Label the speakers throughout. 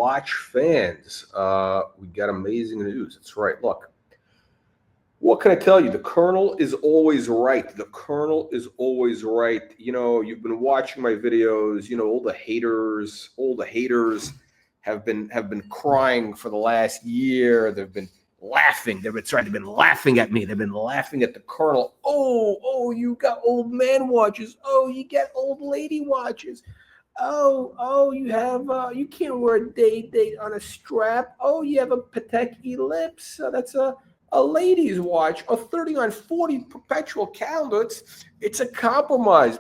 Speaker 1: watch fans, we got amazing news. That's right. Look, what can I tell you? The Colonel is always right. The Colonel is always right. You know, you've been watching my videos. You know, all the haters have been crying for the last year. They've been laughing. They've been laughing at me. They've been laughing at the Colonel. Oh, you got old man watches. Oh, you got old lady watches. Oh, you have you can't wear a date on a strap. Oh, you have a Patek Ellipse. That's a lady's watch. A 3940 perpetual calendar. It's a compromise.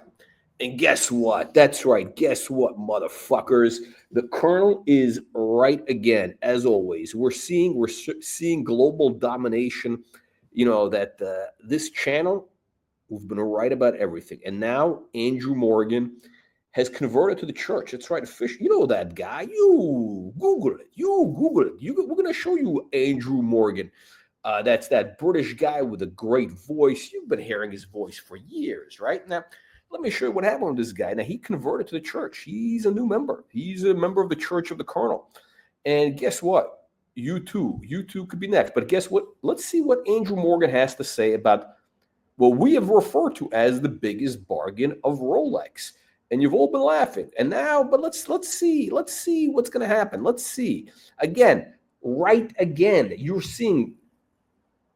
Speaker 1: And guess what? That's right. Guess what, motherfuckers? The Colonel is right again, as always. We're seeing global domination. You know that this channel, we've been right about everything, and now Andrew Morgan has converted to the church. That's right, official. You know that guy. You Google it. We're going to show you Andrew Morgan. That's that British guy with a great voice. You've been hearing his voice for years, right? Now, let me show you what happened with this guy. Now, he converted to the church. He's a new member. He's a member of the Church of the Colonel. And guess what? You too could be next. But guess what? Let's see what Andrew Morgan has to say about what we have referred to as the biggest bargain of Rolex. And you've all been laughing. And now, but let's see what's going to happen. Let's see. Again, you're seeing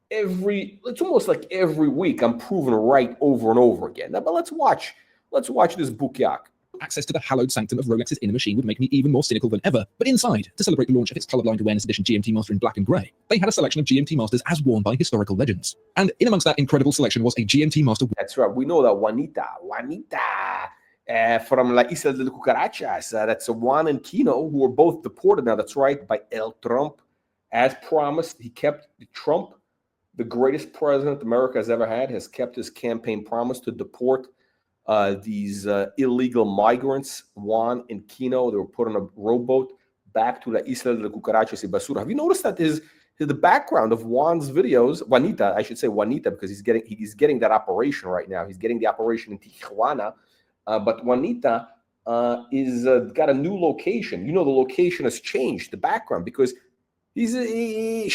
Speaker 1: it's almost like every week I'm proven right over and over again. Now, but let's watch this bukyak.
Speaker 2: Access to the hallowed sanctum of Rolex's inner machine would make me even more cynical than ever. But inside, to celebrate the launch of its colorblind awareness edition GMT Master in black and grey, they had a selection of GMT Masters as worn by historical legends. And in amongst that incredible selection was a GMT Master.
Speaker 1: That's right. We know that Juanita from La Isla de Cucarachas. That's Juan and Kino, who were both deported now. That's right, by El Trump. As promised, he kept Trump, the greatest president America has ever had, has kept his campaign promise to deport these illegal migrants, Juan and Kino. They were put on a rowboat back to La Isla de Cucarachas y Basura. Have you noticed that the background of Juan's videos, Juanita, I should say Juanita, because he's getting that operation right now. He's getting the operation in Tijuana. But Juanita is got a new location. You know, the location has changed, the background, because they're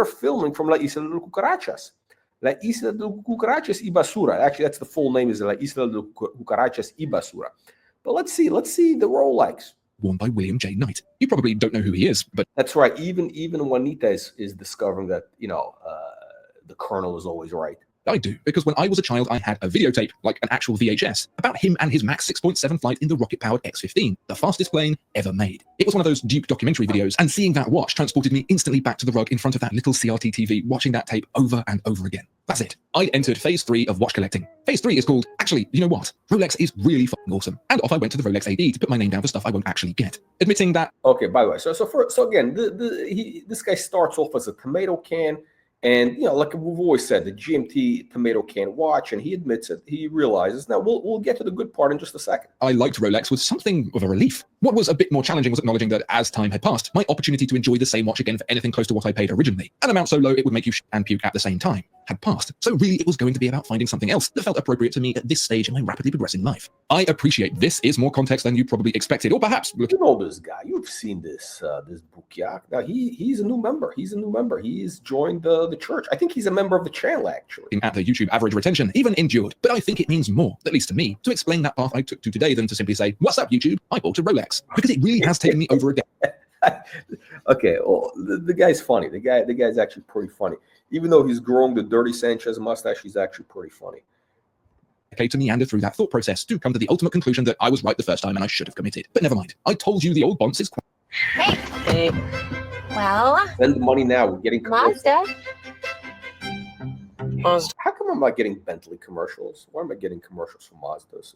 Speaker 1: filming from La Isla de Cucarachas. La Isla de Cucarachas y Basura. Actually, that's the full name, is La Isla de Cucarachas y Basura. But let's see the Rolex.
Speaker 2: Worn by William J. Knight. You probably don't know who he is, but
Speaker 1: that's right. Even Juanita is discovering that, you know, the Colonel is always right.
Speaker 2: I do, because when I was a child, I had a videotape, like an actual VHS, about him and his Mach 6.7 flight in the rocket-powered X-15, the fastest plane ever made. It was one of those Duke documentary videos, and seeing that watch transported me instantly back to the rug in front of that little CRT TV, watching that tape over and over again. That's it. I entered phase 3 of watch collecting. Phase 3 is called, actually, you know what? Rolex is really fucking awesome. And off I went to the Rolex AD to put my name down for stuff I won't actually get. Admitting that...
Speaker 1: Okay, by the way, so again, this guy starts off as a tomato can. And, you know, like we've always said, the GMT tomato can watch, and he admits it. He realizes. Now, we'll get to the good part in just a second.
Speaker 2: I liked Rolex was something of a relief. What was a bit more challenging was acknowledging that as time had passed, my opportunity to enjoy the same watch again for anything close to what I paid originally, an amount so low it would make you and puke at the same time, had passed. So really, it was going to be about finding something else that felt appropriate to me at this stage in my rapidly progressing life. I appreciate this is more context than you probably expected, or perhaps...
Speaker 1: You know this guy. You've seen this bukyak. Now, he's a new member. He's joined the church. I think he's a member of the channel, actually.
Speaker 2: At the YouTube average retention, even endured. But I think it means more, at least to me, to explain that path I took to today than to simply say, "What's up, YouTube? I bought a Rolex." Because it really has taken me over a decade.
Speaker 1: Okay, well, the guy's funny. The guy's actually pretty funny. Even though he's growing the dirty Sanchez mustache, he's actually pretty funny.
Speaker 2: Okay, to meander through that thought process to come to the ultimate conclusion that I was right the first time and I should have committed. But never mind. I told you the old bonce is quite...
Speaker 3: Hey. Well...
Speaker 1: Spend the money now. We're getting...
Speaker 3: Mazda.
Speaker 1: How come I'm not getting Bentley commercials? Why am I getting commercials from Mazdas?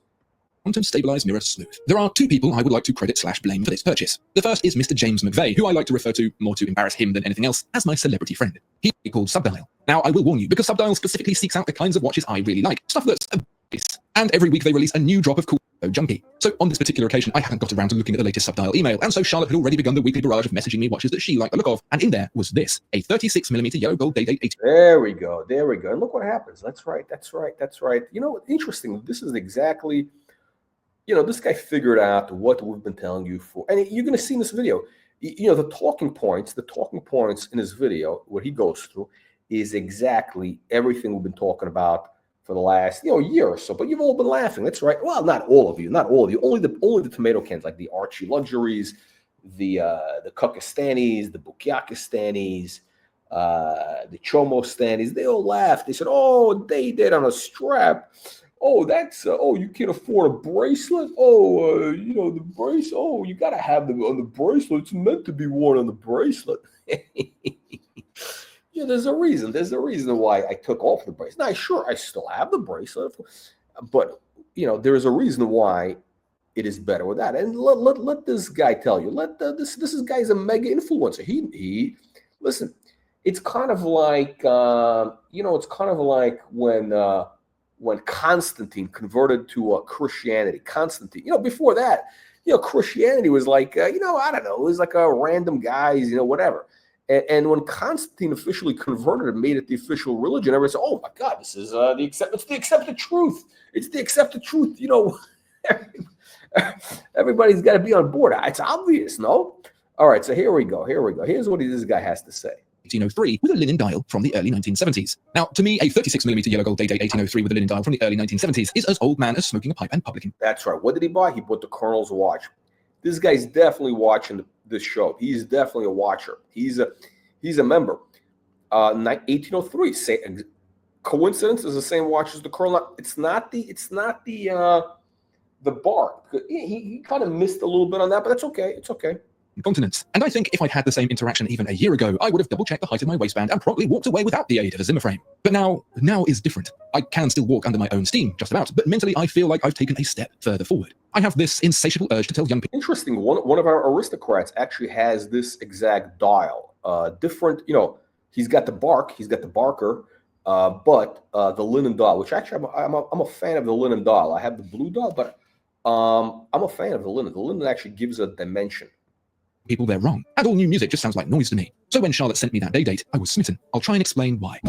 Speaker 2: Quantum stabilized mirror smooth. There are two people I would like to credit/blame for this purchase. The first is Mr. James McVeigh, who I like to refer to, more to embarrass him than anything else, as my celebrity friend. He called Subdial. Now, I will warn you, because Subdial specifically seeks out the kinds of watches I really like, stuff that's a base. And every week they release a new drop of cool junkie. So on this particular occasion, I hadn't got around to looking at the latest Subdial email, and so Charlotte had already begun the weekly barrage of messaging me watches that she liked the look of, and in there was this, a 36mm yellow gold day-date 80.
Speaker 1: There we go. And look what happens. That's right. You know, interesting. This is exactly this guy figured out what we've been telling you for, and you're going to see in this video, the talking points in this video, what he goes through is exactly everything we've been talking about for the last, year or so. But you've all been laughing. That's right. Well, not all of you. Only the tomato cans, like the Archie Luxuries, the Kukistanis, the Bukyakistanis, the Chomo Stanis. They all laughed. They said, "Oh, they did on a strap. Oh, that's you can't afford a bracelet. Oh, the bracelet. Oh, you got to have them on the bracelet. It's meant to be worn on the bracelet." Yeah, there's a reason. There's a reason why I took off the bracelet. Now, sure, I still have the bracelet, but there is a reason why it is better with that. And let this guy tell you. This guy's a mega influencer. He listen. It's kind of like it's kind of like when Constantine converted to Christianity. Constantine, before that, Christianity was like I don't know, it was like a random guys, whatever. And when Constantine officially converted and made it the official religion, everybody said, "Oh my God, this is it's the accepted truth. It's the accepted truth." Everybody's got to be on board. It's obvious, no? All right, so here we go. Here's what this guy has to say.
Speaker 2: 1803 with a linen dial from the early 1970s. Now, to me, a 36mm yellow gold day-date 1803 with a linen dial from the early 1970s is as old man as smoking a pipe and public.
Speaker 1: That's right. What did he buy? He bought the Colonel's watch. This guy's definitely watching this show. He's definitely a watcher. He's a member. 1803. Coincidence is the same watch as the Colonel. It's not the bar. He kind of missed a little bit on that, but that's okay. It's okay.
Speaker 2: Continents. And I think if I'd had the same interaction even a year ago, I would have double-checked the height of my waistband and probably walked away without the aid of a Zimmer frame. But now is different. I can still walk under my own steam, just about, but mentally I feel like I've taken a step further forward. I have this insatiable urge to tell young people.
Speaker 1: Interesting. One of our aristocrats actually has this exact dial. Different, he's got the barker, but the linen dial, which actually I'm a fan of the linen dial. I have the blue dial, but I'm a fan of the linen. The linen actually gives a dimension.
Speaker 2: People, they're wrong. And all new music just sounds like noise to me. So when Charlotte sent me that day-date, I was smitten. I'll try and explain why.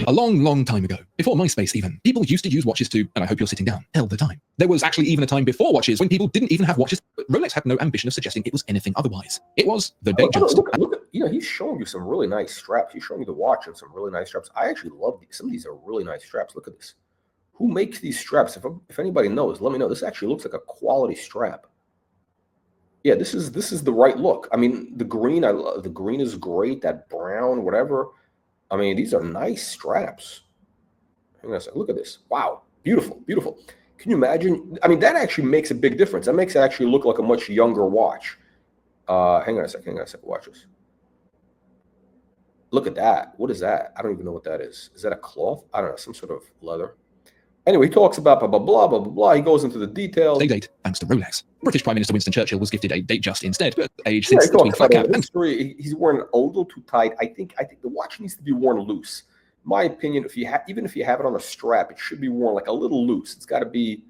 Speaker 2: A long, long time ago, before MySpace even, people used to use watches to, and I hope you're sitting down, tell the time. There was actually even a time before watches when people didn't even have watches, but Rolex had no ambition of suggesting it was anything otherwise. It was the date just.
Speaker 1: Look, he's showing you some really nice straps. He's showing you the watch and some really nice straps. I actually love these. Some of these are really nice straps. Look at this. Who makes these straps? If anybody knows, let me know. This actually looks like a quality strap. Yeah, this is the right look. I mean, the green is great. That brown, whatever. I mean, these are nice straps. Hang on a second. Look at this. Wow, beautiful, beautiful. Can you imagine? I mean, that actually makes a big difference. That makes it actually look like a much younger watch. Hang on a second. Watch this. Look at that. What is that? I don't even know what that is. Is that a cloth? I don't know. Some sort of leather. Anyway, he talks about blah, blah, blah, blah, blah, blah. He goes into the details.
Speaker 2: Date, thanks to Rolex. British Prime Minister Winston Churchill was gifted a date just instead, but age since between flat cap and...
Speaker 1: He's wearing it a little too tight. I think the watch needs to be worn loose. My opinion, even if you have it on a strap, it should be worn like a little loose. It's got to be,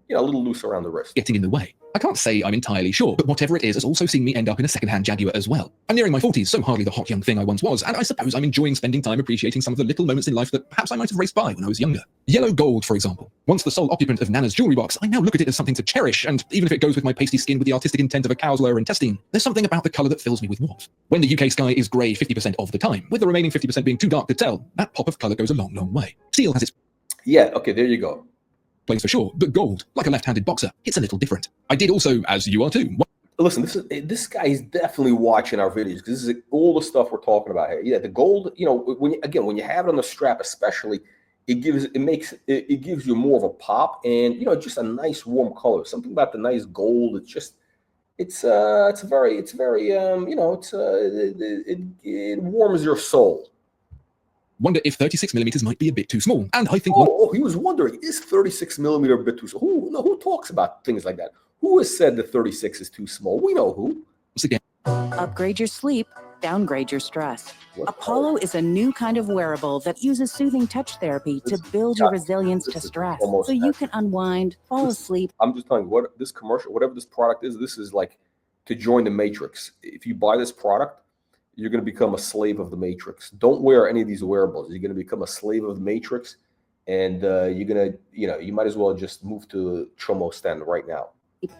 Speaker 1: a little loose around the wrist.
Speaker 2: Getting in the way. I can't say I'm entirely sure, but whatever it is has also seen me end up in a second-hand Jaguar as well. I'm nearing my 40s, so hardly the hot young thing I once was, and I suppose I'm enjoying spending time appreciating some of the little moments in life that perhaps I might have raced by when I was younger. Yellow gold, for example. Once the sole occupant of Nana's jewelry box, I now look at it as something to cherish, and even if it goes with my pasty skin with the artistic intent of a cow's lower intestine, there's something about the colour that fills me with warmth. When the UK sky is grey 50% of the time, with the remaining 50% being too dark to tell, that pop of colour goes a long, long way. Steel has its...
Speaker 1: Yeah, okay, there you go.
Speaker 2: Place for sure, but gold, like a left-handed boxer, it's a little different. I did also, as you are too.
Speaker 1: Listen, this guy is definitely watching our videos because this is all the stuff we're talking about here. Yeah, the gold, when you have it on the strap, especially, it gives you more of a pop and just a nice warm color. Something about the nice gold. It warms your soul.
Speaker 2: Wonder if 36mm might be a bit too small, and I think...
Speaker 1: he was wondering, is 36mm a bit too small? Who talks about things like that? Who has said that 36 is too small? We know who.
Speaker 2: Once again,
Speaker 4: upgrade your sleep, downgrade your stress. Apollo is a new kind of wearable that uses soothing touch therapy to build your resilience to stress, so you can unwind, fall asleep.
Speaker 1: I'm just telling you, what this commercial, whatever this product is, this is like to join the Matrix. If you buy this product, you're going to become a slave of the Matrix. Don't wear any of these wearables. You're going to become a slave of the Matrix. and you're gonna, you might as well just move to Chomo stand right now.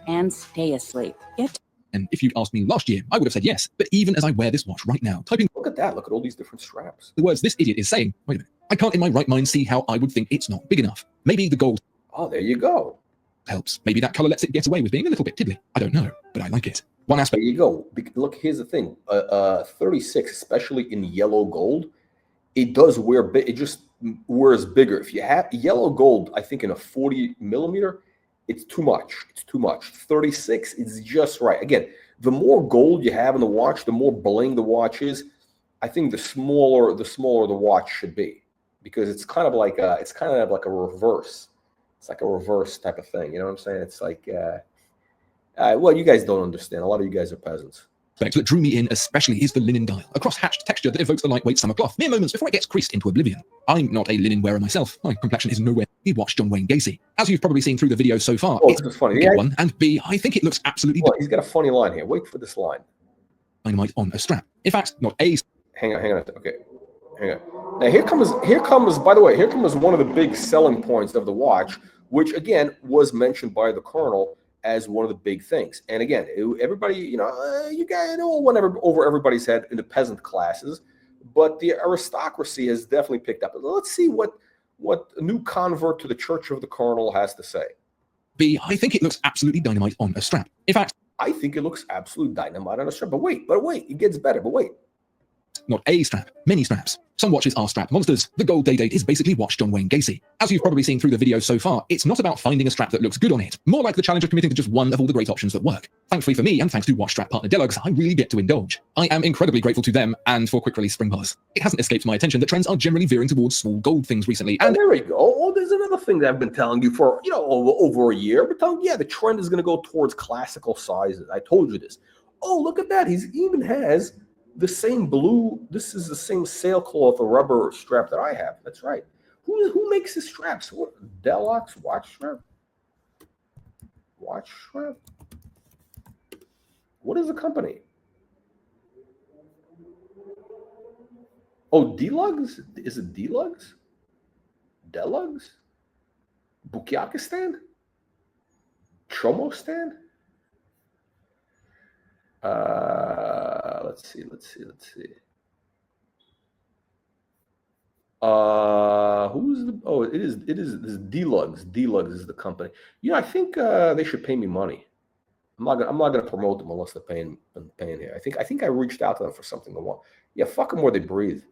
Speaker 4: and stay asleep. Get
Speaker 2: And if you'd asked me last year, I would have said yes. But even as I wear this watch right now, typing
Speaker 1: Look at that. Look at all these different straps.
Speaker 2: the words this idiot is saying, wait a minute, I can't in my right mind see how I would think it's not big enough. Maybe the gold
Speaker 1: Oh, there you go.
Speaker 2: helps. Maybe that color lets it get away with being a little bit tiddly. I don't know, but I like it. One
Speaker 1: There
Speaker 2: aspect
Speaker 1: you go. Look, here's the thing. 36, especially in yellow gold, it does wear big. It just wears bigger. If you have yellow gold, I think in a 40 millimeter, it's too much. It's too much. 36 is just right. Again, the more gold you have in the watch, the more bling the watch is. I think the smaller the watch should be, because it's kind of like a reverse. It's like a reverse type of thing. You know what I'm saying? It's like, well, you guys don't understand. A lot of you guys are peasants.
Speaker 2: that drew me in especially is the linen dial, a cross-hatched texture that evokes the lightweight summer cloth, mere moments before it gets creased into oblivion. I'm not a linen wearer myself. My complexion is nowhere. We watched John Wayne Gacy. As you've probably seen through the video so far,
Speaker 1: Oh,
Speaker 2: it's
Speaker 1: this is funny.
Speaker 2: a
Speaker 1: Yeah.
Speaker 2: one, and B, I think it looks absolutely
Speaker 1: Well, he's got a funny line here. Wait for this line.
Speaker 2: dynamite on a strap. In fact, not a
Speaker 1: Hang on. Okay, hang on. Now here comes. By the way, here comes one of the big selling points of the watch, which again was mentioned by the Colonel as one of the big things. And again, everybody, you guys, went over everybody's head in the peasant classes, but the aristocracy has definitely picked up. Let's see what a new convert to the Church of the Colonel has to say.
Speaker 2: B, I think it looks absolutely dynamite on a strap. In fact,
Speaker 1: I think it looks absolute dynamite on a strap. But wait, it gets better. But wait.
Speaker 2: not a strap, many straps. Some watches are strap monsters. The gold day date is basically watch John Wayne Gacy. As you've probably seen through the video so far, it's not about finding a strap that looks good on it. More like the challenge of committing to just one of all the great options that work. Thankfully for me, and thanks to watch strap partner Deluxe, I really get to indulge. I am incredibly grateful to them and for quick release spring bars. It hasn't escaped my attention that trends are generally veering towards small gold things recently, and
Speaker 1: there we go. Oh, there's another thing that I've been telling you for over a year. But the trend is going to go towards classical sizes. I told you this. Oh, look at that. He even has the same blue. This is the same sailcloth or rubber strap that I have. That's right. Who makes the straps? What, Deluxe watch strap? Watch strap? What is the company? Oh, Deluxe? Is it Deluxe? Deluxe? Bukyakistan? Chomostan? Let's see. Who's the? Oh, it is this is Deluxe. Deluxe is the company. I think they should pay me money. I'm not gonna promote them unless they're paying here. I think I reached out to them for something. Yeah, fuck them where they breathe.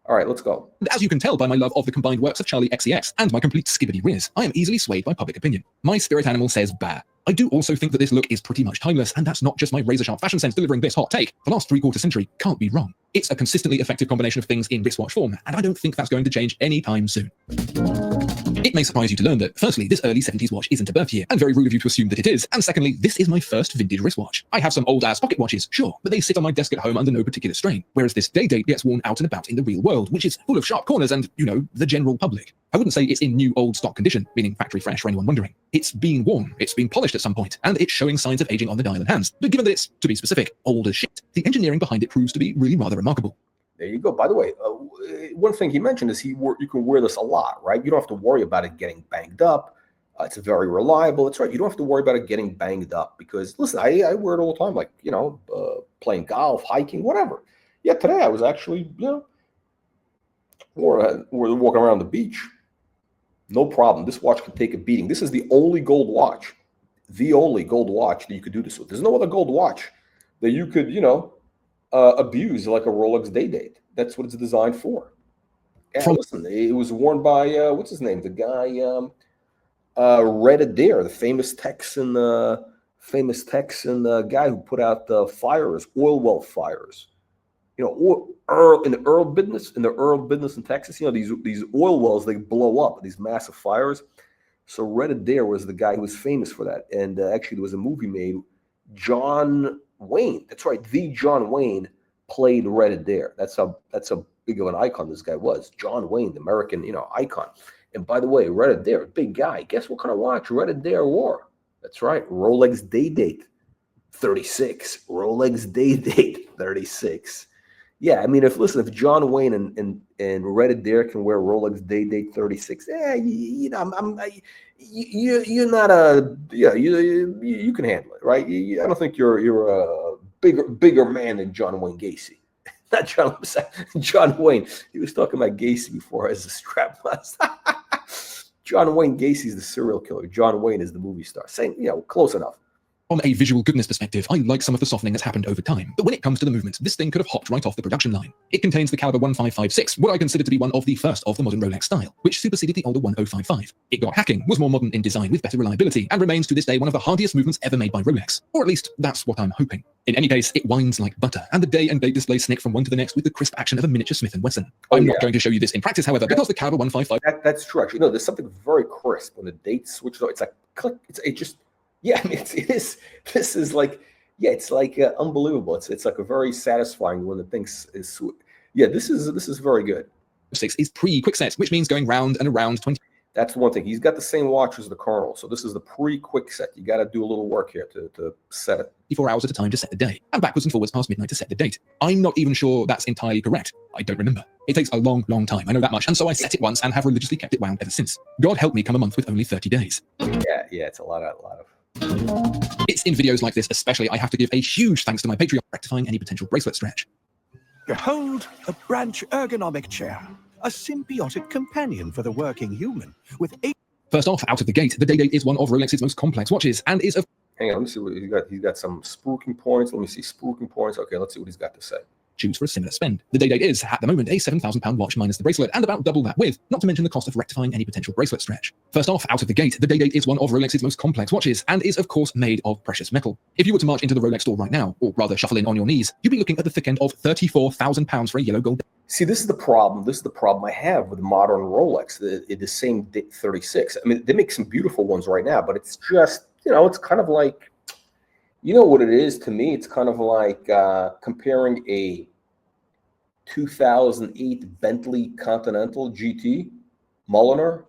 Speaker 1: All right, let's go.
Speaker 2: as you can tell by my love of the combined works of Charlie XCX and my complete skibbity whiz, I am easily swayed by public opinion. My spirit animal says bah. I do also think that this look is pretty much timeless, and that's not just my razor-sharp fashion sense delivering this hot take. The last three-quarter century can't be wrong. It's a consistently effective combination of things in wristwatch form, and I don't think that's going to change anytime soon. It may surprise you to learn that, firstly, this early 70s watch isn't a birth year, and very rude of you to assume that it is, and secondly, this is my first vintage wristwatch. I have some old-ass pocket watches, sure, but they sit on my desk at home under no particular strain, whereas this day date gets worn out and about in the real world, which is full of sharp corners and, the general public. I wouldn't say it's in new old stock condition, meaning factory fresh for anyone wondering. It's been worn, it's been polished at some point, and it's showing signs of aging on the dial and hands. But given that it's, to be specific, old as shit, the engineering behind it proves to be really rather remarkable.
Speaker 1: There you go. By the way, one thing he mentioned is you can wear this a lot, right? You don't have to worry about it getting banged up. It's very reliable. That's right. You don't have to worry about it getting banged up because, listen, I wear it all the time, like, playing golf, hiking, whatever. Yeah, today I was actually, walking around the beach. No problem. This watch can take a beating. This is the only gold watch that you could do this with. There's no other gold watch that you could, abuse like a Rolex day date. That's what it's designed for. And listen, it was worn by what's his name? The guy Red Adair, the famous Texan guy who put out the fires, oil well fires. In the oil business in Texas, these oil wells, they blow up, these massive fires. So Red Adair was the guy who was famous for that. And actually, there was a movie made. John Wayne, that's right, the John Wayne played Red Adair. That's how big of an icon this guy was. John Wayne, the American, icon. And by the way, Red Adair, big guy. Guess what kind of watch Red Adair wore? That's right, Rolex Day Date 36. Rolex Day Date 36. Yeah, I mean, if John Wayne and Red Adair can wear Rolex Day Date 36, you know, you're not a, yeah, you can handle it, right? I don't think you're a bigger man than John Wayne Gacy. Not John Wayne. He was talking about Gacy before as a strap master. John Wayne Gacy's the serial killer. John Wayne is the movie star. Same, close enough.
Speaker 2: From a visual goodness perspective, I like some of the softening that's happened over time, but when it comes to the movement, this thing could have hopped right off the production line. It contains the caliber 1556, what I consider to be one of the first of the modern Rolex style, which superseded the older 1055. It got hacking, was more modern in design with better reliability, and remains to this day one of the hardiest movements ever made by Rolex. Or at least, that's what I'm hoping. In any case, it winds like butter, and the day and date display snick from one to the next with the crisp action of a miniature Smith & Wesson. I'm not going to show you this in practice, however, because the caliber 155...
Speaker 1: That's true, actually. There's something very crisp when the date switches. It's like, click, it just... Yeah, I mean, it is. This is like, it's like unbelievable. It's like a very satisfying when the thing is. Yeah, this is very good.
Speaker 2: 6 is pre-quickset, which means going round and around 20.
Speaker 1: That's one thing. He's got the same watch as the Colonel, so this is the pre-quickset. You got to do a little work here to set it.
Speaker 2: 24 hours at a time to set the day, and backwards and forwards past midnight to set the date. I'm not even sure that's entirely correct. I don't remember. It takes a long, long time, I know that much, and so I set it once and have religiously kept it wound ever since. God help me come a month with only 30 days.
Speaker 1: Yeah, it's a lot of.
Speaker 2: It's in videos like this especially I have to give a huge thanks to my Patreon for rectifying any potential bracelet stretch.
Speaker 5: Behold, a branch ergonomic chair, a symbiotic companion for the working human, with 8...
Speaker 2: First off, out of the gate, the Day Date is one of Rolex's most complex watches, and is of...
Speaker 1: Hang on, let me see what he's got. He's got some spooking points. Let me see spooking points. Okay, let's see what he's got to say.
Speaker 2: Choose for a similar spend. The Day Date is, at the moment, a £7,000 watch minus the bracelet, and about double that with, not to mention the cost of rectifying any potential bracelet stretch. First off, out of the gate, the Day Date is one of Rolex's most complex watches, and is, of course, made of precious metal. If you were to march into the Rolex store right now, or rather shuffle in on your knees, you'd be looking at the thick end of £34,000 for a yellow gold.
Speaker 1: See, this is the problem. This is the problem I have with modern Rolex. The same 36. I mean, they make some beautiful ones right now, but it's just, it's kind of like, what it is to me? It's kind of like comparing a 2008 Bentley Continental GT Mulliner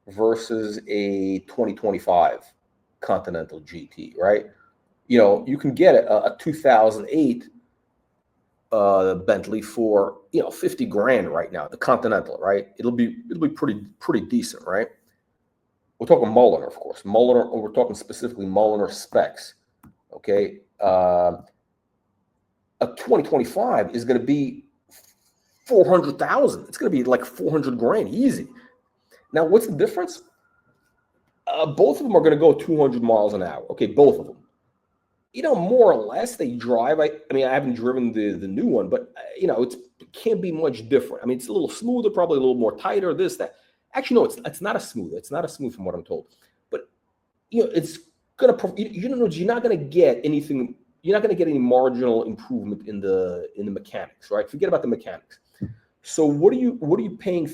Speaker 1: versus a 2025 Continental GT, right? You can get a 2008 Bentley for 50 grand right now, the Continental, right? It'll be pretty decent, right? We're talking Mulliner, of course. Mulliner, or we're talking specifically Mulliner specs. Okay, a 2025 is going to be 400,000. It's going to be like 400 grand easy. Now, what's the difference? Both of them are going to go 200 miles an hour. Okay, both of them. More or less they drive. I mean, I haven't driven the new one, but it can't be much different. I mean, it's a little smoother, probably a little more tighter. This, that. Actually, no, it's not as smooth. It's not as smooth from what I'm told. But it's gonna. You're not gonna get anything. You're not gonna get any marginal improvement in the mechanics, right? Forget about the mechanics. So what are you paying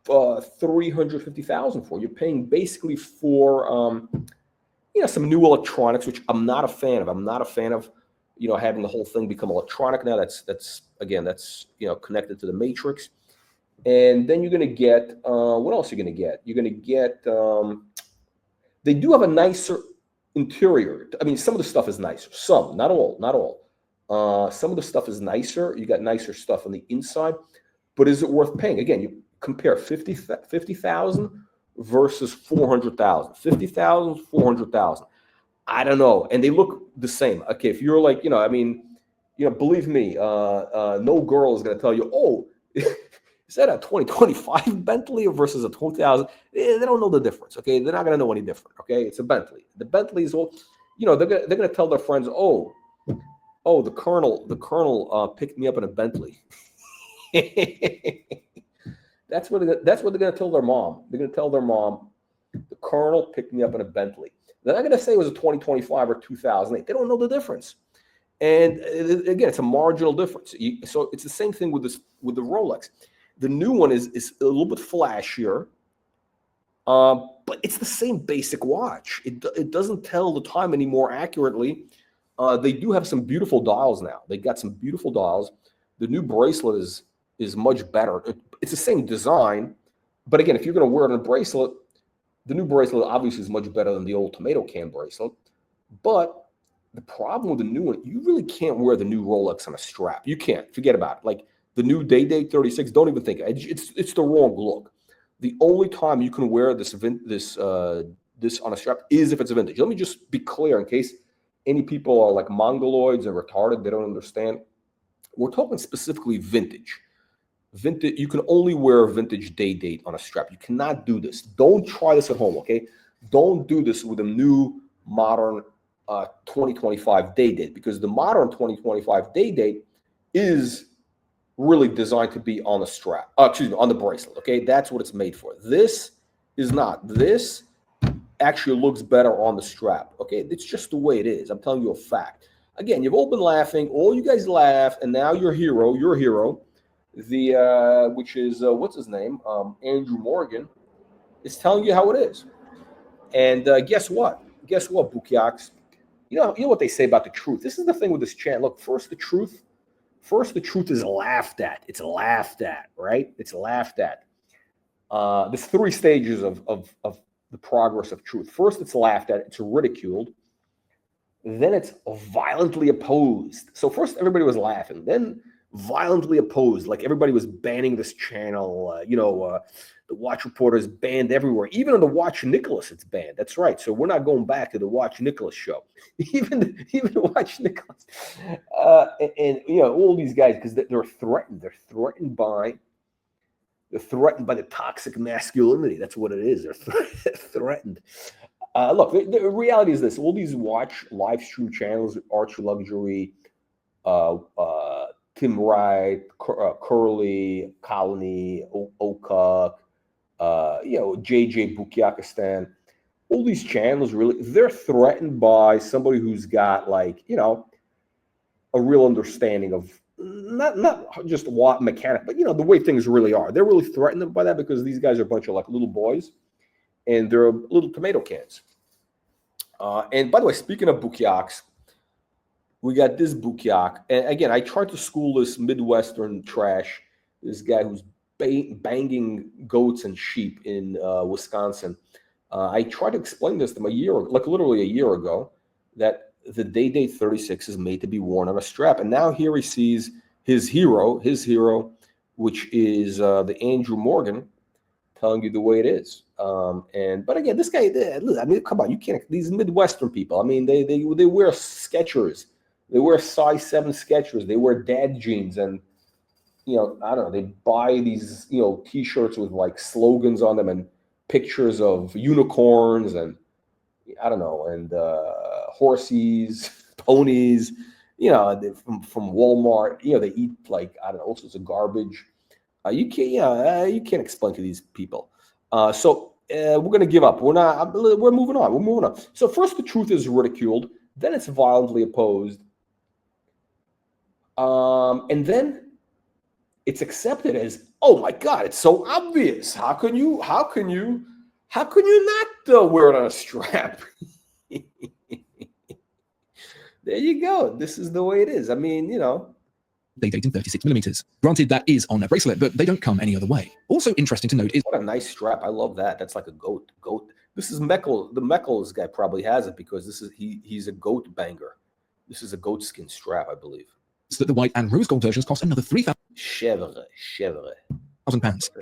Speaker 1: $350,000 for? You're paying basically for some new electronics, which I'm not a fan of. I'm not a fan of having the whole thing become electronic now. That's connected to the matrix. And then you're gonna get what else? You're gonna get. You're gonna get. They do have a nicer interior. I mean, some of the stuff is nicer. Some, not all. Some of the stuff is nicer. You got nicer stuff on the inside. But is it worth paying? Again, you compare 50,000 versus 400,000. 50,000, 400,000. I don't know. And they look the same. Okay, if you're like, believe me, no girl is going to tell you, oh, is that a 2025 Bentley versus a 2000? They don't know the difference. Okay, they're not going to know any different. Okay, it's a Bentley. The Bentleys will, they're going to tell their friends, oh, the Colonel picked me up in a Bentley. That's what they're going to tell their mom. They're going to tell their mom, the Colonel picked me up in a Bentley. They're not going to say it was a 2025 or 2008. They don't know the difference. And again, it's a marginal difference. So it's the same thing with the Rolex. The new one is a little bit flashier, but it's the same basic watch. It doesn't tell the time any more accurately. They do have some beautiful dials now. They got some beautiful dials. The new bracelet is much better. It's the same design, but again, if you're going to wear it on a bracelet, the new bracelet obviously is much better than the old tomato can bracelet. But the problem with the new one, you really can't wear the new Rolex on a strap. You can't. Forget about it. Like the new Day-Date 36, don't even think it. It's the wrong look. The only time you can wear this on a strap is if it's vintage. Let me just be clear in case any people are like mongoloids and retarded, they don't understand. We're talking specifically vintage. Vintage, you can only wear a vintage Day-Date on a strap. You cannot do this. Don't try this at home, okay? Don't do this with a new modern 2025 Day-Date, because the modern 2025 Day-Date is really designed to be on the strap. On the bracelet, okay? That's what it's made for. This is not. This actually looks better on the strap, okay? It's just the way it is. I'm telling you a fact. Again, you've all been laughing. All you guys laugh, and now your hero, which is, what's his name? Andrew Morgan, is telling you how it is. And guess what? Guess what, Bukiaks? You know what they say about the truth. This is the thing with this channel. Look, first the truth is laughed at. It's laughed at, right? It's laughed at. There's three stages of the progress of truth. First, it's laughed at. It's ridiculed. Then it's violently opposed. So first, everybody was laughing. Then violently opposed. Like everybody was banning this channel. The Watch Reporter is banned everywhere. Even on the Watch Nicholas, it's banned. That's right. So we're not going back to the Watch Nicholas show. even Watch Nicholas. And all these guys, because they're threatened. They're threatened by the toxic masculinity. That's what it is. They're threatened. Look, the reality is this. All these watch live stream channels, Archer Luxury, Tim Wright, Curly, Colony, Oka, JJ Bukiakistan, all these channels really, they're threatened by somebody who's got a real understanding of not just what mechanic, but the way things really are. They're really threatened by that because these guys are a bunch of like little boys and they're little tomato cans. And by the way, speaking of Bukiaks, we got this Bukiak. And again, I tried to school this Midwestern trash, this guy who's banging goats and sheep in Wisconsin. I tried to explain this to him literally a year ago, that the Day-Date 36 is made to be worn on a strap. And now here he sees his hero, which is the Andrew Morgan, telling you the way it is. But again, this guy, I mean, come on, you can't, these Midwestern people, I mean, they wear Skechers. They wear size 7 Skechers. They wear dad jeans, and I don't know. They buy these T-shirts with like slogans on them and pictures of unicorns and I don't know, and horses, ponies. From Walmart. They eat like I don't know all sorts of garbage. You can't explain to these people. So we're gonna give up. We're moving on. So first, the truth is ridiculed. Then it's violently opposed. And then it's accepted as, oh my God, it's so obvious. How can you not wear it on a strap? There you go. This is the way it is. I mean,
Speaker 2: Day-Date in 36mm. Granted, that is on a bracelet, but they don't come any other way. Also interesting to note is...
Speaker 1: What a nice strap. I love that. That's like a goat. This is Meckel. The Meckles guy probably has it because he's a goat banger. This is a goat skin strap, I believe.
Speaker 2: that the white and rose gold versions cost another £3,000.
Speaker 1: Chevre.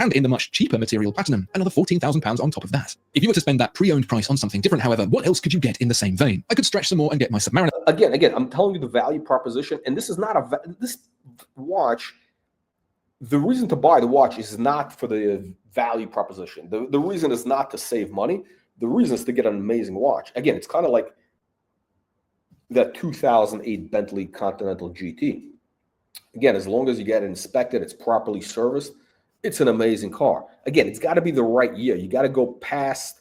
Speaker 2: And in the much cheaper material platinum, another £14,000 on top of that. If you were to spend that pre-owned price on something different, however, what else could you get in the same vein? I could stretch some more and get my Submariner.
Speaker 1: Again, I'm telling you the value proposition, and this is not this watch. The reason to buy the watch is not for the value proposition. The reason is not to save money. The reason is to get an amazing watch. Again, it's kind of like that 2008 Bentley Continental GT. Again, as long as you get it inspected, it's properly serviced, it's an amazing car. Again, it's got to be the right year. You got to go past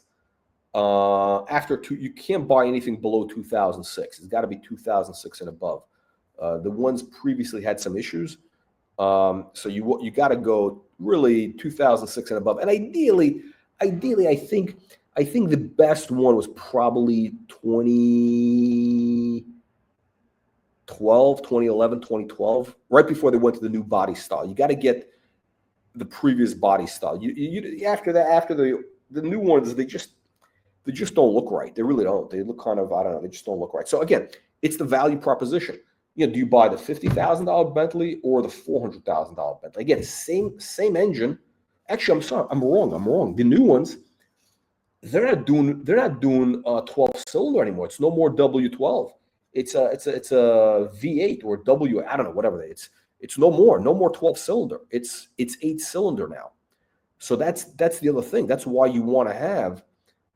Speaker 1: you can't buy anything below 2006. It's got to be 2006 and above. The ones previously had some issues. So you got to go really 2006 and above. And ideally, I think the best one was probably 2011, 2012, right before they went to the new body style. You got to get the previous body style. After the new ones, they just don't look right. They really don't. They look kind of, I don't know, they just don't look right. So again, It's the value proposition. You know, do you buy the $50,000 Bentley or the $400,000 Bentley? Again, same engine. Actually, I'm sorry, I'm wrong. The new ones, they're not doing 12 cylinder anymore. It's no more W12. It's a V8 or W. I don't know, whatever. It's no more 12 cylinder. It's 8 cylinder now. So that's the other thing. That's why you want to have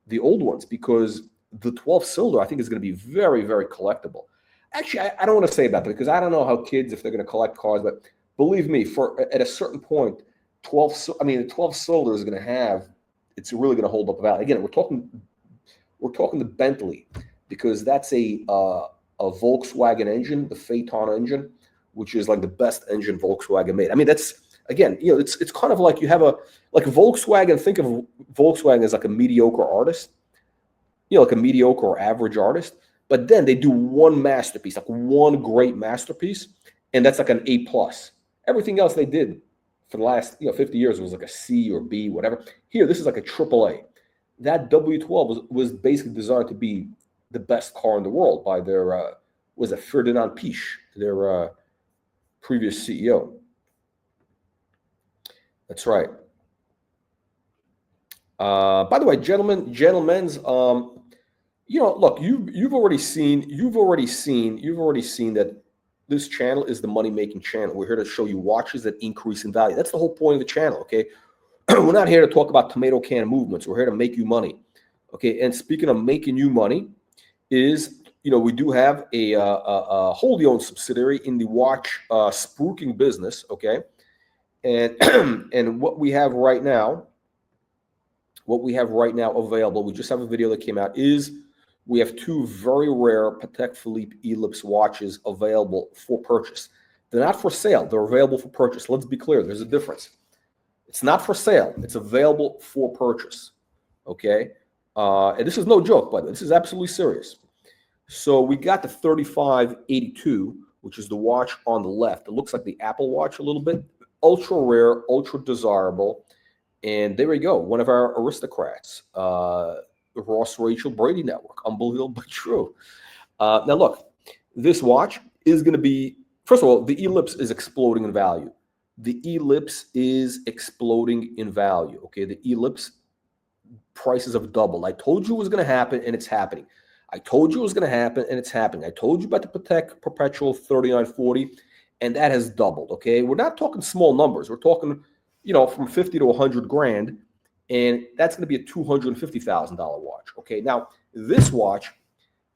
Speaker 1: the old ones, because the 12 cylinder I think is going to be very, very collectible. Actually, I don't want to say that because I don't know how kids, if they're going to collect cars, but believe me, at a certain point, the 12 cylinder is going to have, it's really going to hold up value. Again, we're talking the Bentley, because that's a Volkswagen engine, the Phaeton engine, which is like the best engine Volkswagen made. I mean, that's, again, you know, it's kind of like you have like Volkswagen. Think of Volkswagen as like a mediocre artist, you know, like a mediocre or average artist. But then they do one masterpiece, like one great masterpiece, and that's like an A+. Everything else they did for the last 50 years was like a C or B, whatever. Here, this is like a AAA. That W12 was basically designed to be the best car in the world by their Ferdinand Piëch, their previous CEO. That's right. By the way, gentlemen's, you know, look, you've already seen that this channel is the money-making channel. We're here to show you watches that increase in value. That's the whole point of the channel, okay? We're not here to talk about tomato can movements. We're here to make you money, okay? And speaking of making you money, is, you know, we do have a wholly owned subsidiary in the watch spooking business, okay? And and what we have right now available, we just have a video that came out, is we have 2 very rare Patek Philippe Ellipse watches available for purchase. They're not for sale. They're available for purchase. Let's be clear. There's a difference. It's not for sale. It's available for purchase, okay? And this is no joke, by the way. This is absolutely serious. So we got the 3582, which is the watch on the left. It looks like the Apple Watch a little bit. Ultra rare, ultra desirable. And there we go. One of our aristocrats, the Ross Rachel Brady Network. Unbelievable, but true. Now, look, this watch is going to be, first of all, the Ellipse is exploding in value. The Ellipse is exploding in value, okay? The Ellipse prices have doubled. I told you it was going to happen, and it's happening. I told you it was going to happen, and it's happening. I told you about the Patek Perpetual 3940, and that has doubled, okay? We're not talking small numbers. We're talking, you know, from 50 to 100 grand, and that's going to be a $250,000 watch, okay? Now, this watch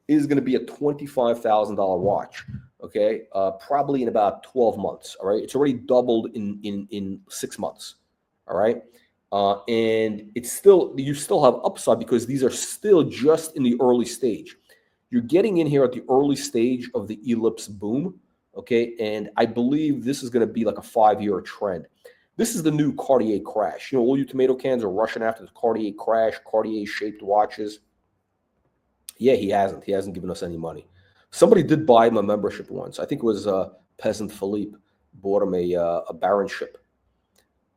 Speaker 1: is going to be a $25,000 watch, okay? Probably in about 12 months, all right? It's already doubled in 6 months, all right? And it's still, you still have upside because these are still just in the early stage. You're getting in here at the early stage of the Ellipse boom, okay? And I believe this is going to be like a 5-year trend. This is the new Cartier crash. You know, all you tomato cans are rushing after the Cartier crash, Cartier-shaped watches. Yeah, he hasn't. He hasn't given us any money. Somebody did buy him a membership once. I think it was Peasant Philippe bought him a baronship.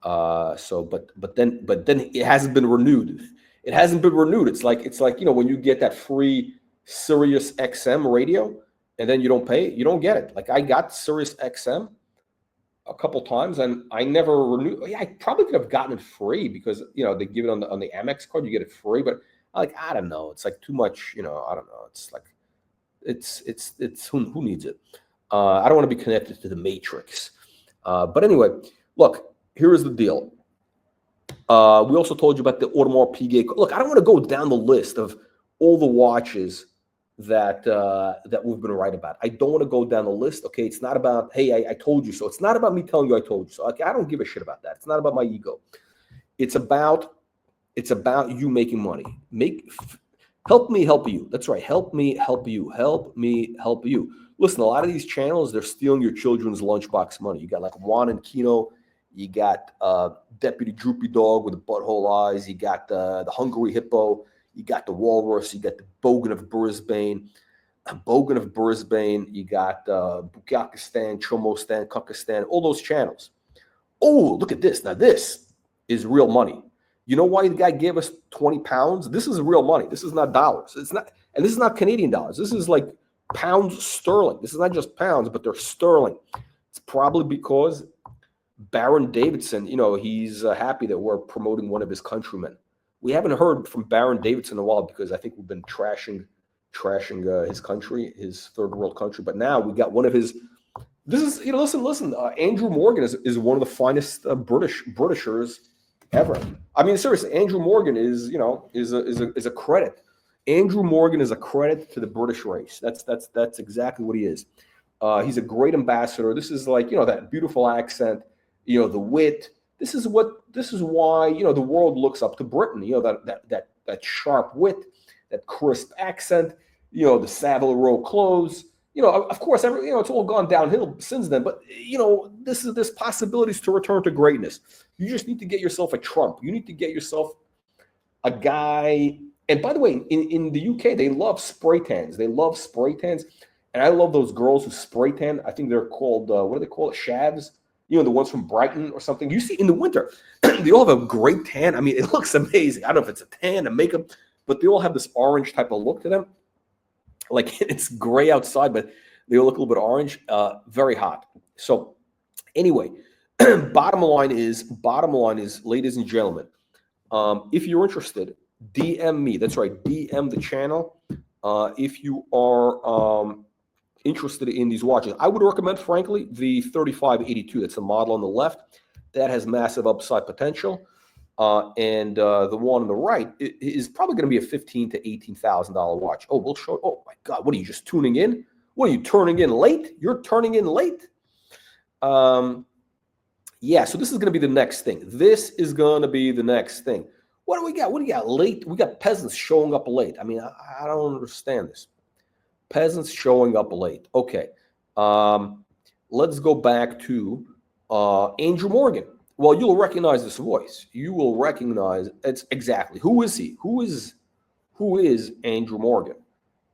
Speaker 1: But then it hasn't been renewed. It hasn't been renewed. It's like, you know, when you get that free Sirius XM radio and then you don't pay, you don't get it. Like I got Sirius XM a couple times and I never renewed. Yeah, I probably could have gotten it free because, you know, they give it on the Amex card, you get it free, but like, I don't know. It's like too much, you know, I don't know. It's like, it's who needs it? I don't want to be connected to the Matrix. But anyway, look, here is the deal. We also told you about the Audemars Piguet. Look, I don't want to go down the list of all the watches that we've been right about. I don't want to go down the list. Okay, it's not about, hey, I told you so. It's not about me telling you I told you so. Okay, I don't give a shit about that. It's not about my ego. It's about you making money. Help me help you. That's right. Help me help you. Help me help you. Listen, a lot of these channels, they're stealing your children's lunchbox money. You got like Juan and Kino. You got Deputy Droopy Dog with the butthole eyes. You got the Hungry Hippo. You got the Walrus. You got the Bogan of Brisbane. You got Bukakistan, Chomostan, Kukistan, all those channels. Oh, look at this. Now, this is real money. You know why the guy gave us 20 pounds? This is real money. This is not dollars. It's not, and this is not Canadian dollars. This is like pounds sterling. This is not just pounds, but they're sterling. It's probably because Baron Davidson, he's happy that we're promoting one of his countrymen. We haven't heard from Baron Davidson in a while because I think we've been trashing his country, his third world country. But now we got one of his. This is listen. Andrew Morgan is one of the finest Britishers ever. I mean, seriously, Andrew Morgan is a credit. Andrew Morgan is a credit to the British race. That's exactly what he is. He's a great ambassador. This is like that beautiful accent, the wit. This is why the world looks up to Britain. That sharp wit, that crisp accent. The Savile Row clothes. Of course, it's all gone downhill since then. But there's possibilities to return to greatness. You just need to get yourself a Trump. You need to get yourself a guy. And by the way, in the UK, they love spray tans. They love spray tans. And I love those girls who spray tan. I think they're called, what do they call it? Shavs. The ones from Brighton or something. You see in the winter, they all have a great tan. I mean, it looks amazing. I don't know if it's a tan, a makeup, but they all have this orange type of look to them. Like it's gray outside, but they all look a little bit orange. Very hot. So anyway, bottom line is, ladies and gentlemen, if you're interested, DM me. That's right, DM the channel. If you are interested in these watches, I would recommend, frankly, the 3582. That's the model on the left. That has massive upside potential. And the one on the right is probably going to be a $15,000 to $18,000 watch. Oh, we'll show. Oh my God, what are you just tuning in? What are you turning in late? You're turning in late. Yeah. So this is going to be the next thing. What do we got? What do you got? Late. We got peasants showing up late. I mean, I don't understand this. Peasants showing up late. Okay. Let's go back to Andrew Morgan. Well, you'll recognize this voice. You will recognize it's exactly. Who is he? Who is Andrew Morgan?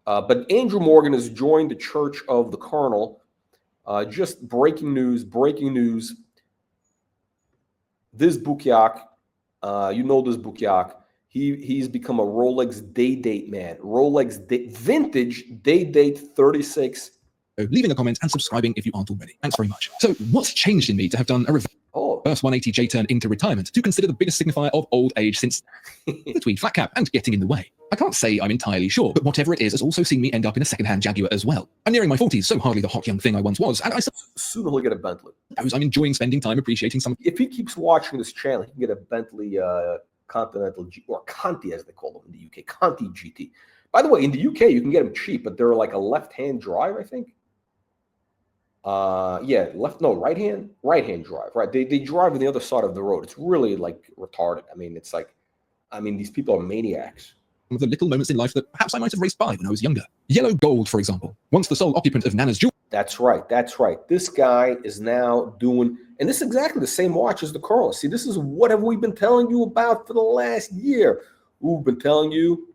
Speaker 1: But Andrew Morgan has joined the Church of the Colonel. Just breaking news. This Bukyak, this Bukyak, he's become a Rolex day date man. Vintage day date 36.
Speaker 2: So leaving a comment and subscribing if you aren't already. Thanks very much. So what's changed in me to have done a reverse 180 turn into retirement to consider the biggest signifier of old age since the tweed flat cap and getting in the way? I can't say I'm entirely sure, but whatever it is has also seen me end up in a second-hand Jaguar as well. I'm nearing my 40s, so hardly the hot young thing I once was, and I
Speaker 1: soon he'll get a Bentley.
Speaker 2: suppose I'm enjoying spending time appreciating some.
Speaker 1: If he keeps watching this channel, he can get a Bentley Continental G, or Conti as they call them in the UK, Conti GT. By the way, in the UK you can get them cheap, but they're like a left-hand drive, I think. Right-hand drive. Right, they drive on the other side of the road. It's really like retarded. I mean, these people are maniacs.
Speaker 2: Some of the little moments in life that perhaps I might have raced by when I was younger. Yellow gold, for example. Once the sole occupant of Nana's jewel.
Speaker 1: That's right. This guy is now doing, and this is exactly the same watch as the Colonel. See, this is what have we been telling you about for the last year. We've been telling you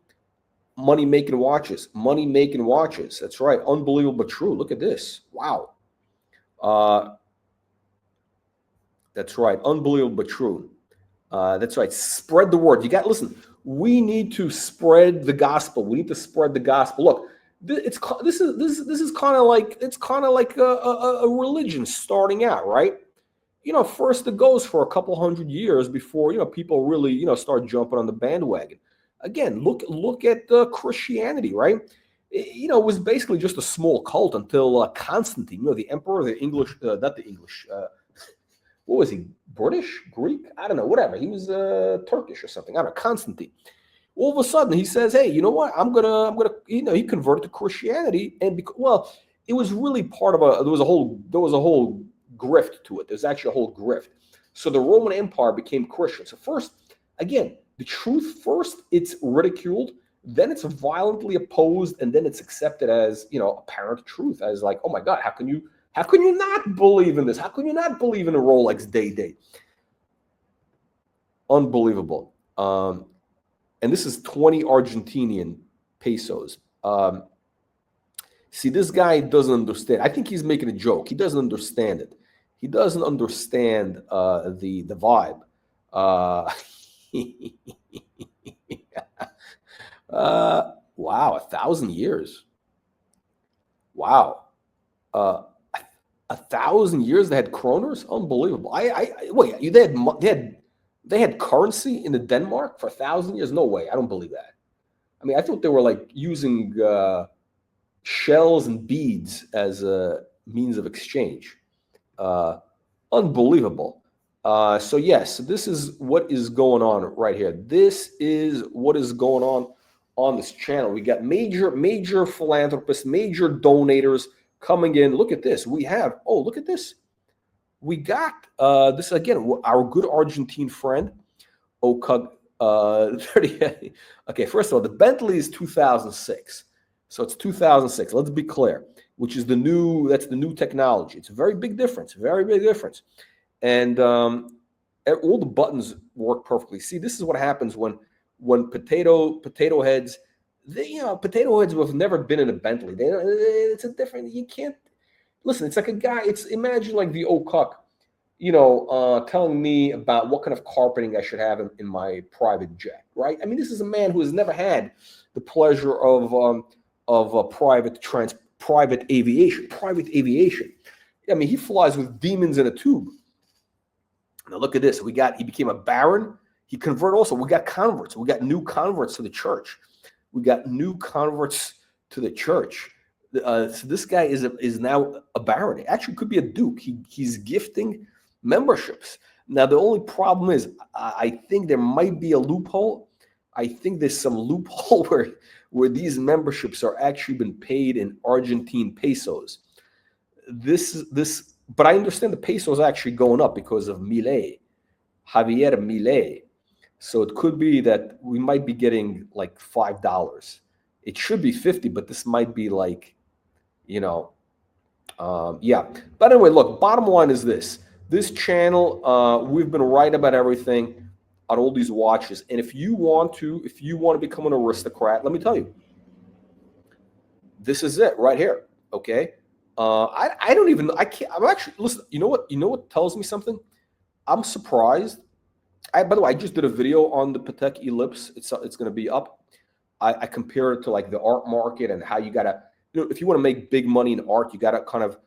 Speaker 1: money-making watches. That's right. Unbelievable but true. Look at this. Wow. That's right. Unbelievable but true. That's right. Spread the word. Listen. We need to spread the gospel. Look, this is kind of like a religion starting out, right? First it goes for a couple hundred years before people really start jumping on the bandwagon. Again, look at Christianity, right? It was basically just a small cult until Constantine, the emperor, the English, not the English. What was he? British? Greek? I don't know. Whatever. He was Turkish or something. I don't know. Constantine. All of a sudden, he says, "Hey, you know what? I'm gonna." He converted to Christianity, and it was really part of there was a whole grift to it. There's actually a whole grift. So the Roman Empire became Christian. So first, again, the truth first, it's ridiculed, then it's violently opposed, and then it's accepted as apparent truth, as like, oh my God, how can you not believe in this? How can you not believe in a Rolex day date? Unbelievable. And this is 20 Argentinian pesos. See, this guy doesn't understand. I think he's making a joke. He doesn't understand it. He doesn't understand the vibe. Wow, 1,000 years. Wow. 1,000 years they had kroners? Unbelievable. Wait, they had currency in the Denmark for 1,000 years? No way. I don't believe that. I mean, I thought they were like using shells and beads as a means of exchange. Unbelievable. So yes, this is what is going on right here. This is what is going on this channel. We got major philanthropists, major donators coming in. Look at this. We have, oh, look at this. We got this again, our good Argentine friend, Okug. 30. Okay, first of all, the Bentley is 2006. So it's 2006. Let's be clear, which is that's the new technology. It's a very big difference, very big difference. And all the buttons work perfectly. See, this is what happens when potato heads, potato heads who have never been in a Bentley. It's a different, you can't, listen, it's like a guy, imagine like the Okuk, telling me about what kind of carpeting I should have in my private jet, right? I mean, this is a man who has never had the pleasure of private aviation. I mean, he flies with demons in a tube. Now look at this. He became a baron. He converted also. We got converts. We got new converts to the church. So this guy is now a baron. Actually, could be a duke. He's gifting memberships. Now, the only problem is I think there might be a loophole. I think there's some loophole where these memberships are actually been paid in Argentine pesos. But I understand the peso is actually going up because of Javier Milei. So it could be that we might be getting like $5. It should be 50, but this might be like, yeah. But anyway, look, bottom line is this channel, we've been right about everything on all these watches. And if you want to become an aristocrat, let me tell you, this is it right here. Okay. I don't even, I'm actually, listen, you know what tells me something? I'm surprised. By the way, I just did a video on the Patek Ellipse. It's going to be up. I compare it to like the art market and how you got to, if you want to make big money in art, you got to kind of,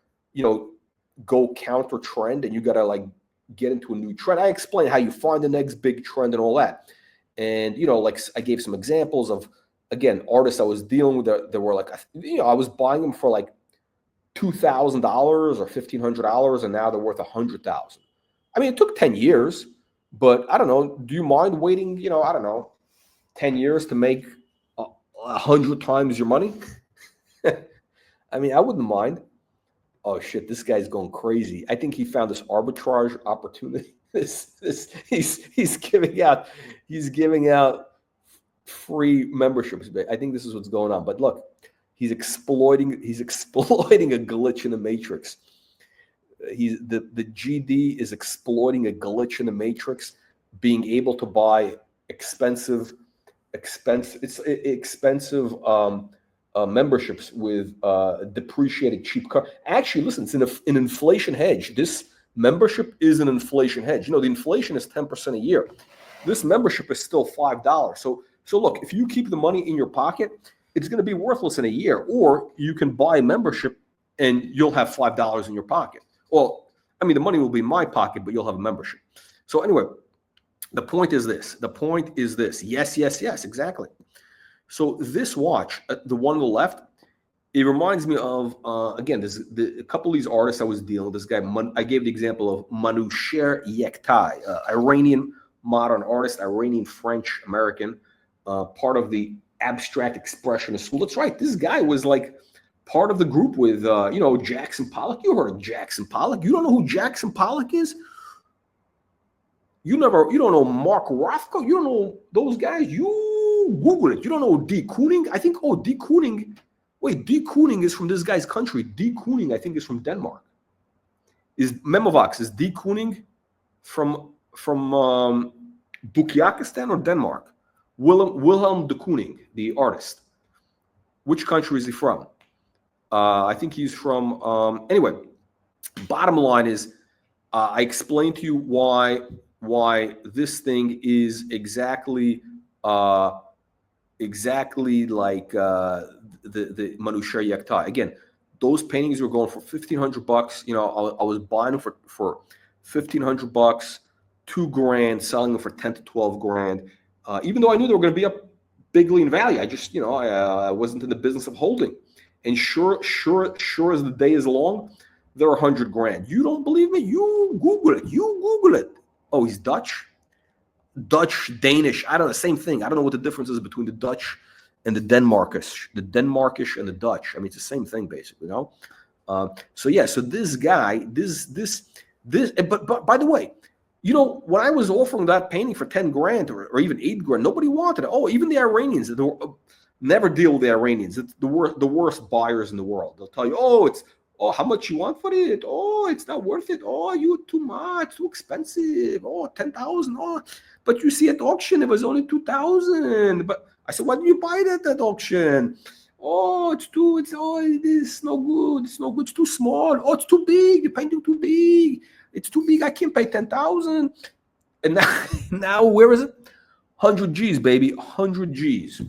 Speaker 1: go counter trend, and you got to like get into a new trend. I explained how you find the next big trend and all that. And, like I gave some examples of, again, artists I was dealing with that were like, I was buying them for like $2,000 or $1,500, and now they're worth $100,000. I mean, it took 10 years, but I don't know. Do you mind waiting, 10 years to make 100 times your money? I mean, I wouldn't mind. Oh shit, this guy's going crazy. I think he found this arbitrage opportunity. He's giving out free memberships. I think this is what's going on. But look, he's exploiting a glitch in the matrix. The GD is exploiting a glitch in the matrix, being able to buy expensive memberships with depreciated cheap car. Actually, listen, it's an inflation hedge. This membership is an inflation hedge. The inflation is 10% a year. This membership is still $5. So look, if you keep the money in your pocket, it's going to be worthless in a year. Or you can buy a membership and you'll have $5 in your pocket. Well, I mean, the money will be in my pocket, but you'll have a membership. So anyway, the point is this. Yes, exactly. So this watch, the one on the left, it reminds me of, again, there's a couple of these artists I was dealing with. This guy, I gave the example of Manoucher Yektai, Iranian modern artist, Iranian French American, part of the abstract expressionist school. That's right. This guy was like part of the group with, Jackson Pollock. You heard of Jackson Pollock? You don't know who Jackson Pollock is? You don't know Mark Rothko? You don't know those guys? You Google it. You don't know D. Kooning? I think, D. Kooning. Wait, D. Kooning is from this guy's country. D. Kooning, I think, is from Denmark. Is Memovox, is D. Kooning from Bukiakistan or Denmark? Wilhelm de Kooning, the artist. Which country is he from? I think he's from, anyway, bottom line is, I explained to you why this thing is exactly like the Manoucher Yektai. Again, those paintings were going for $1,500. You know, I was buying them for $1,500, $2,000, selling them for 10 to 12 grand. Even though I knew they were going to be up bigly in value, I just, you know, I wasn't in the business of holding. And sure as the day is long, they're 100 grand. You don't believe me? You Google it. Oh, he's Dutch, Danish. I don't know. Same thing. I don't know what the difference is between the Dutch and the Denmarkish and the Dutch. I mean, it's the same thing basically, you know? So yeah, so this guy, but by the way, you know, when I was offering that painting for 10 grand or even 8 grand, nobody wanted it. Oh, even the Iranians, never deal with the Iranians. It's the worst buyers in the world. They'll tell you, oh, how much you want for it? Oh, it's not worth it. Oh, you too much, too expensive. Oh, 10,000. Oh, but you see at auction, it was only 2,000. But I said, why did you buy that at auction? Oh, it's no good. It's no good. It's too small. Oh, it's too big. The painting too big. It's too big. I can't pay 10,000. And now where is it? 100 G's, baby. 100 G's.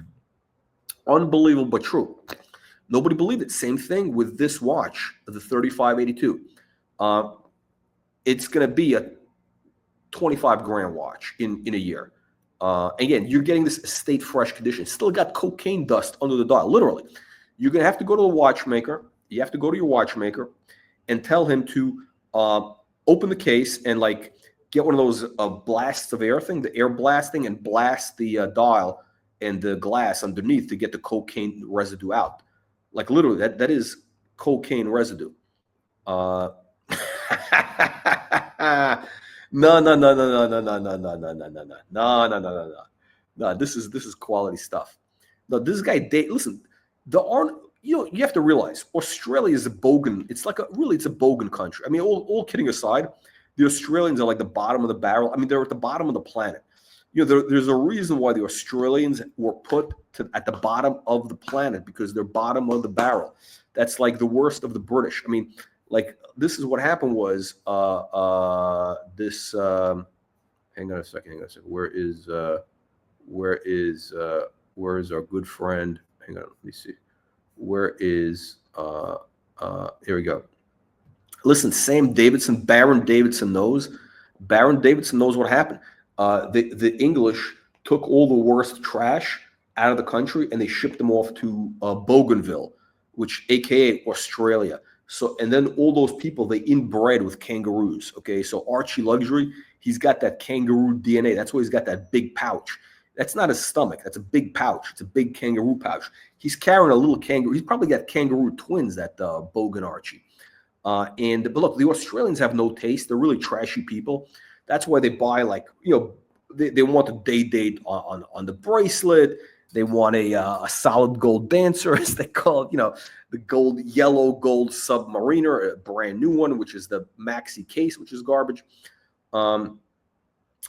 Speaker 1: Unbelievable, but true. Nobody believed it. Same thing with this watch, the 3582. It's going to be a 25 grand watch in a year. Again, you're getting this estate fresh condition. Still got cocaine dust under the dial, literally. You're going to have to go to the watchmaker. You have to go to your watchmaker and tell him to open the case and like get one of those blasts of air thing, the air blasting, and blast the dial and the glass underneath to get the cocaine residue out. Like literally, that is cocaine residue. No. This is quality stuff. No, this guy. Listen, you have to realize Australia is a bogan. It's like it's a bogan country. I mean, all kidding aside, the Australians are like the bottom of the barrel. I mean, they're at the bottom of the planet. You know, there's a reason why the Australians were put at the bottom of the planet, because they're bottom of the barrel. That's like the worst of the British. I mean, like this is what happened was hang on a second. Where is our good friend? Hang on, let me see. Where is here we go. Listen, Baron Davidson knows what happened. The English took all the worst trash out of the country and they shipped them off to Bougainville, which AKA Australia. So, and then all those people, they inbred with kangaroos. Okay. So Archie Luxury, he's got that kangaroo DNA. That's why he's got that big pouch. That's not his stomach. That's a big pouch. It's a big kangaroo pouch. He's carrying a little kangaroo. He's probably got kangaroo twins, that Bogan Archie. But look, the Australians have no taste. They're really trashy people. That's why they buy, like, you know, they want a day date on the bracelet. They want a solid gold dancer, as they call it, you know, the yellow gold Submariner, a brand new one, which is the maxi case, which is garbage.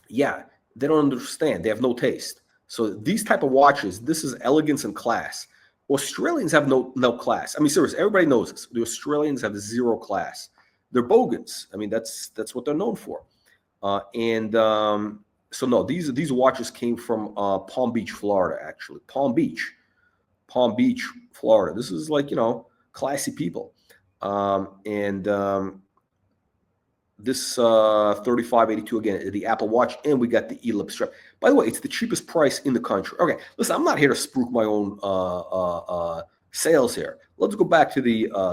Speaker 1: Yeah, they don't understand. They have no taste. So these type of watches, this is elegance and class. Australians have no class. I mean, seriously, everybody knows this. The Australians have zero class. They're bogans. I mean, that's what they're known for. So no, these watches came from Palm Beach, Florida, actually. Palm Beach, Florida. This is like, you know, classy people. This 3582, again, the Apple Watch, and we got the Ellipse strap. By the way, it's the cheapest price in the country. Okay, listen, I'm not here to spruik my own sales here. Let's go back to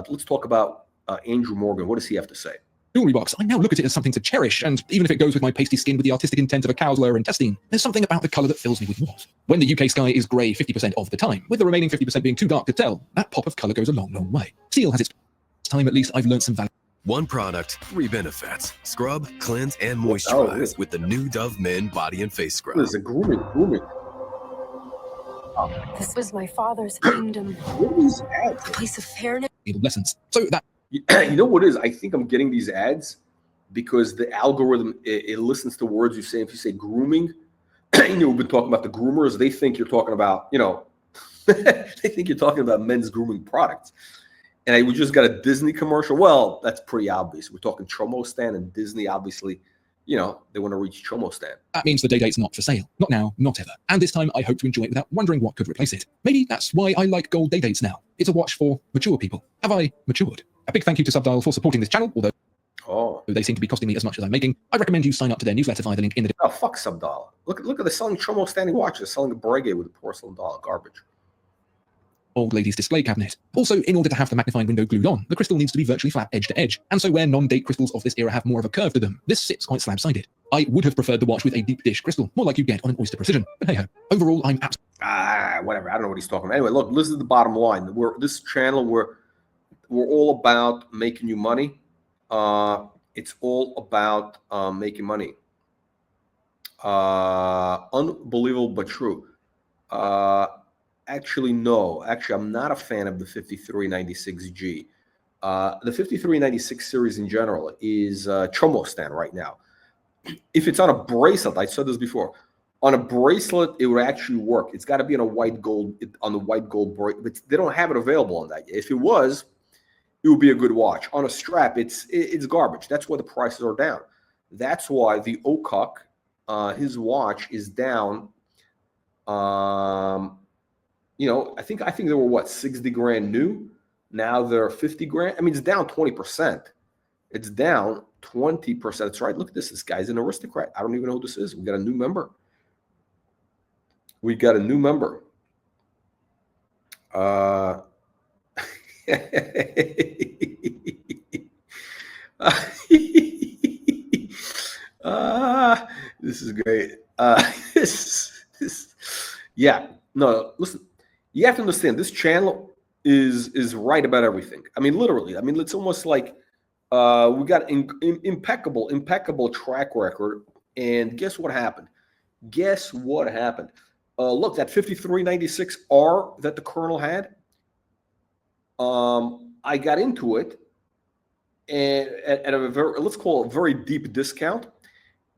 Speaker 1: let's talk about Andrew Morgan. What does he have to say?
Speaker 2: Jewelry box. I now look at it as something to cherish, and even if it goes with my pasty skin with the artistic intent of a cow's lower intestine, there's something about the colour that fills me with warmth. When the UK sky is grey 50% of the time, with the remaining 50% being too dark to tell, that pop of colour goes a long, long way. Steel has its time, at least I've learned some value.
Speaker 6: One product, 3 benefits. Scrub, cleanse, and moisturize with the new Dove Men Body and Face Scrub.
Speaker 1: This is a grooming.
Speaker 7: This was my father's kingdom.
Speaker 1: What are these ads?
Speaker 7: A place of fairness.
Speaker 2: Lessons. So that.
Speaker 1: You know what it is? I think I'm getting these ads because the algorithm, it listens to words you say. If you say grooming, you know, we've been talking about the groomers. They think you're talking about, you know, they think you're talking about men's grooming products. And we just got a Disney commercial. Well, that's pretty obvious. We're talking Chomo Stand and Disney, obviously, you know, they want to reach Chomo stand.
Speaker 2: That means the Day-Date's not for sale. Not now, not ever. And this time, I hope to enjoy it without wondering what could replace it. Maybe that's why I like gold Day-Dates now. It's a watch for mature people. Have I matured? A big thank you to Subdial for supporting this channel, although they seem to be costing me as much as I'm making. I recommend you sign up to their newsletter via the link in the...
Speaker 1: Oh, fuck Subdial. Look at the selling Chomo standing watches, selling a Breguet with a porcelain dollar. Garbage.
Speaker 2: Old lady's display cabinet. Also, in order to have the magnifying window glued on, the crystal needs to be virtually flat edge to edge, and so where non-date crystals of this era have more of a curve to them, this sits quite slab-sided. I would have preferred the watch with a deep dish crystal, more like you get on an Oyster Precision, but hey-ho. Overall, I'm
Speaker 1: whatever. I don't know what he's talking about. Anyway, look, this is the bottom line. This channel, we're all about making you money. It's all about making money. Unbelievable but true. Actually, no. Actually, I'm not a fan of the 5396G. The 5396 series in general is Chomo stand right now. If it's on a bracelet, I said this before, on a bracelet, it would actually work. It's got to be on a white gold, on the white gold bracelet, but they don't have it available on that yet. If it was, it would be a good watch. On a strap, it's garbage. That's why the prices are down. That's why the Okuk, his watch is down. You know, I think they were what, 60 grand new. Now they're 50 grand. I mean, it's down 20%. It's down 20%. That's right. Look at this. This guy's an aristocrat. I don't even know who this is. We got a new member. We got a new member. This is great. Yeah. No, listen. You have to understand, this channel is right about everything. I mean, literally. I mean, it's almost like we got impeccable track record. And guess what happened? Guess what happened? Look, that 5396R that the Colonel had, I got into it and at a very, let's call it a very deep discount.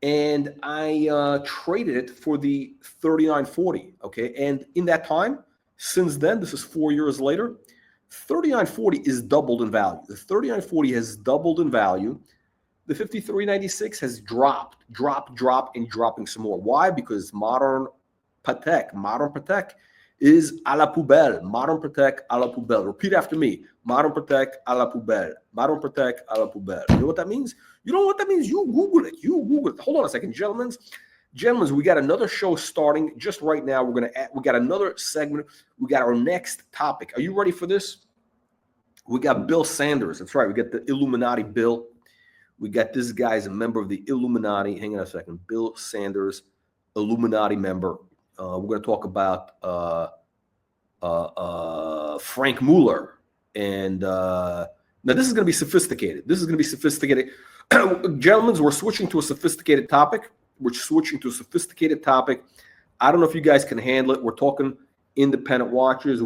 Speaker 1: And I traded it for the 3940. Okay. And in that time, since then, this is 4 years later, 3940 is doubled in value. The 3940 has doubled in value. The 5396 has dropped, and dropping some more. Why? Because modern Patek is à la poubelle. Modern Patek à la poubelle. Repeat after me. Modern Patek à la poubelle. Modern Patek à la poubelle. You know what that means? You know what that means? You Google it. Hold on a second, gentlemen, we got another show starting just right now. We got another segment. We got our next topic. Are you ready for this? We got Bill Sanders. That's right. We got the Illuminati Bill. We got this guy's a member of the Illuminati. Hang on a second. Bill Sanders, Illuminati member. We're going to talk about Frank Mueller. And now this is going to be sophisticated. Gentlemen, we're switching to a sophisticated topic. I don't know if you guys can handle it. We're talking independent watches.